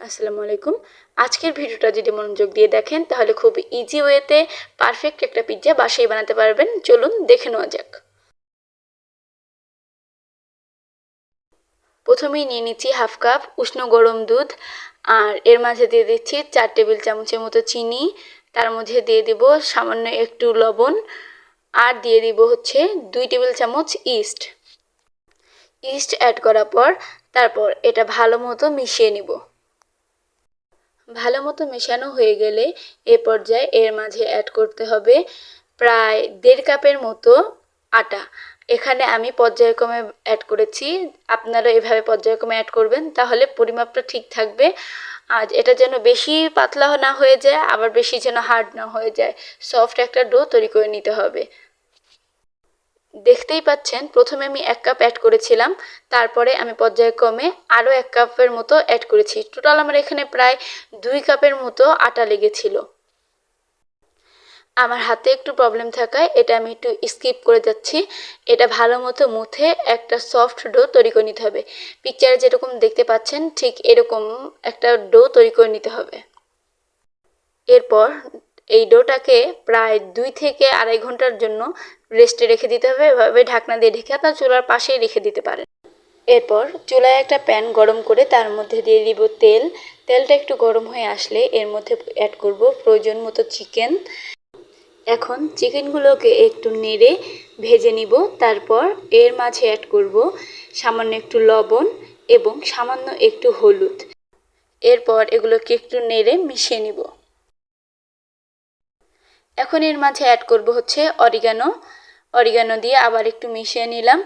আসসালামু আলাইকুম। আজকের ভিডিওটা যদি মনোযোগ দিয়ে দেখেন তাহলে খুব ইজি ওয়েতে পারফেক্ট একটা পিৎজা বাসায় বানাতে পারবেন। চলুন দেখে নেওয়া যাক। প্রথমেই নিয়ে নিচ্ছি হাফ কাপ উষ্ণ গরম দুধ, আর এর মাঝে দিয়ে দিচ্ছি 4 টেবিল চামচের মতো চিনি। তার মধ্যে দিয়ে দিব সামান্য একটু লবণ, আর দিয়ে দিব হচ্ছে 2 টেবিল চামচ ইস্ট। ইস্ট অ্যাড করার পর তারপর এটা ভালো মতো মিশিয়ে নিব। ভালো মতো মেশানো হয়ে গেলে এ পর্যায়ে এর মাঝে অ্যাড করতে হবে প্রায় 1.5 কাপের মতো আটা। এখানে আমি পর্যায়ক্রমে অ্যাড করেছি, আপনারা এভাবে পর্যায়ক্রমে অ্যাড করবেন, তাহলে পরিমাপটা ঠিক থাকবে। আর এটা যেন বেশি পাতলা না হয়ে যায়, আবার বেশি যেন হার্ড না হয়ে যায়। সফট একটা ডো তৈরি করে নিতে হবে। দেখতেই পাচ্ছেন প্রথমে আমি 1 কাপ অ্যাড করেছিলাম, তারপরে আমি পর্যায়ক্রমে আরও 1 কাপের মতো অ্যাড করেছি। টোটাল আমার এখানে প্রায় 2 কাপের মতো আটা লেগেছিল। আমার হাতে একটু প্রবলেম থাকায় এটা আমি একটু স্কিপ করে যাচ্ছি। এটা ভালো মতো মুথে একটা সফট ডো তৈরি করে নিতে হবে। পিকচারে যেরকম দেখতে পাচ্ছেন ঠিক এরকম একটা ডো তৈরি করে নিতে হবে। এরপর এই ডোটাকে প্রায় 2 থেকে 2.5 ঘন্টার জন্য রেস্টে রেখে দিতে হবে। এভাবে ঢাকনা দিয়ে ঢেকে আপনার চুলার পাশেই রেখে দিতে পারেন। এরপর চুলায় একটা প্যান গরম করে তার মধ্যে দিয়ে দিব তেল। তেলটা একটু গরম হয়ে আসলে এর মধ্যে অ্যাড করব প্রয়োজন মতো চিকেন। এখন চিকেনগুলোকে একটু নেড়ে ভেজে নিব। তারপর এর মাঝে অ্যাড করব সামান্য একটু লবণ এবং সামান্য একটু হলুদ। এরপর এগুলোকে একটু নেড়ে মিশিয়ে নিব। এখন এর মাঝে অ্যাড করব হচ্ছে অরিগানো দিয়ে আবার একটু মিশিয়ে নিলাম।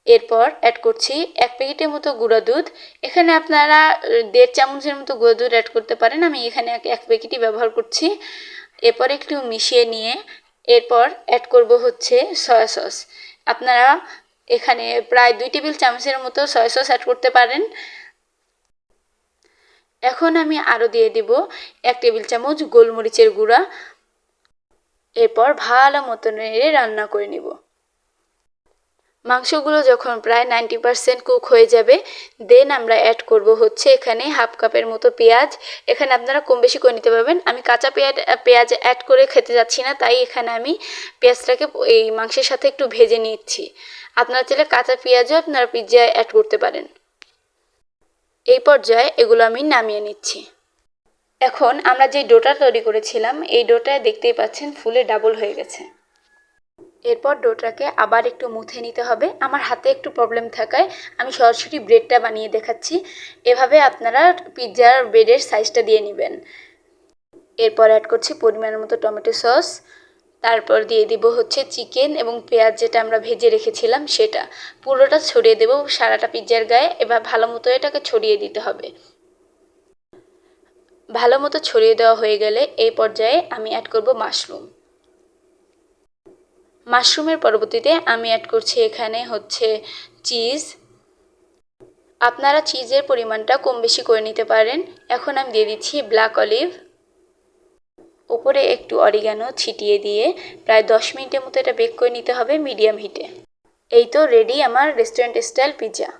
এরপর অ্যাড করছি 1 প্যাকেটের মতো গুঁড়া দুধ। এখানে আপনারা 1.5 চামচের মতো গুঁড়া দুধ অ্যাড করতে পারেন, আমি এখানে 1 প্যাকেটই ব্যবহার করছি। এরপর একটু মিশিয়ে নিয়ে এরপর অ্যাড করব হচ্ছে সয়া সস। আপনারা এখানে প্রায় 2 টেবিল চামচের মতো সয়া সস অ্যাড করতে পারেন। এখন আমি আরও দিয়ে দিব 1 টেবিল চামচ গোলমরিচের গুঁড়া। এরপর ভালো মতো নেড়ে রান্না করে নিব। মাংসগুলো যখন প্রায় 90% কুক হয়ে যাবে, দেন আমরা অ্যাড করব হচ্ছে এখানে হাফ কাপের মতো পেঁয়াজ। এখানে আপনারা কম বেশি করে নিতে পারবেন। আমি কাঁচা পেঁয়াজ অ্যাড করে খেতে যাচ্ছি না, তাই এখানে আমি পেঁয়াজটাকে এই মাংসের সাথে একটু ভেজে নিচ্ছি। আপনারা চাইলে কাঁচা পেঁয়াজও আপনারা পিৎজায় অ্যাড করতে পারেন। এই পর্যায়ে এগুলো আমি নামিয়ে নিচ্ছি। এখন আমরা যে ডোটা তৈরি করেছিলাম এই ডোটায় দেখতেই পাচ্ছেন ফুলে ডাবল হয়ে গেছে। এরপর ডোটাকে আবার একটু মুথে নিতে হবে। আমার হাতে একটু প্রবলেম থাকায় আমি সরাসরি ব্রেডটা বানিয়ে দেখাচ্ছি। এভাবে আপনারা পিৎজার ব্রেডের সাইজটা দিয়ে নেবেন। এরপর অ্যাড করছি পরিমাণ মতো টমেটো সস। তারপর দিয়ে দিব হচ্ছে চিকেন এবং পেঁয়াজ যেটা আমরা ভেজে রেখেছিলাম সেটা। পুরোটা ছড়িয়ে দেব সারাটা পিৎজার গায়ে। এবার ভালো মতো এটাকে ছড়িয়ে দিতে হবে। ভালো মতো ছড়িয়ে দেওয়া হয়ে গেলে এই পর্যায়ে আমি অ্যাড করব মাশরুমের পরবর্তীতে আমি অ্যাড করছি এখানে হচ্ছে চিজ। আপনারা চিজের পরিমাণটা কম বেশি করে নিতে পারেন। এখন আমি দিয়ে দিচ্ছি ব্ল্যাক অলিভ। উপরে একটু অরিগানো ছিটিয়ে দিয়ে প্রায় 10 মিনিটের মতো এটা বেক করে নিতে হবে মিডিয়াম হিটে। এই তো রেডি আমার রেস্টুরেন্ট স্টাইল পিৎজা।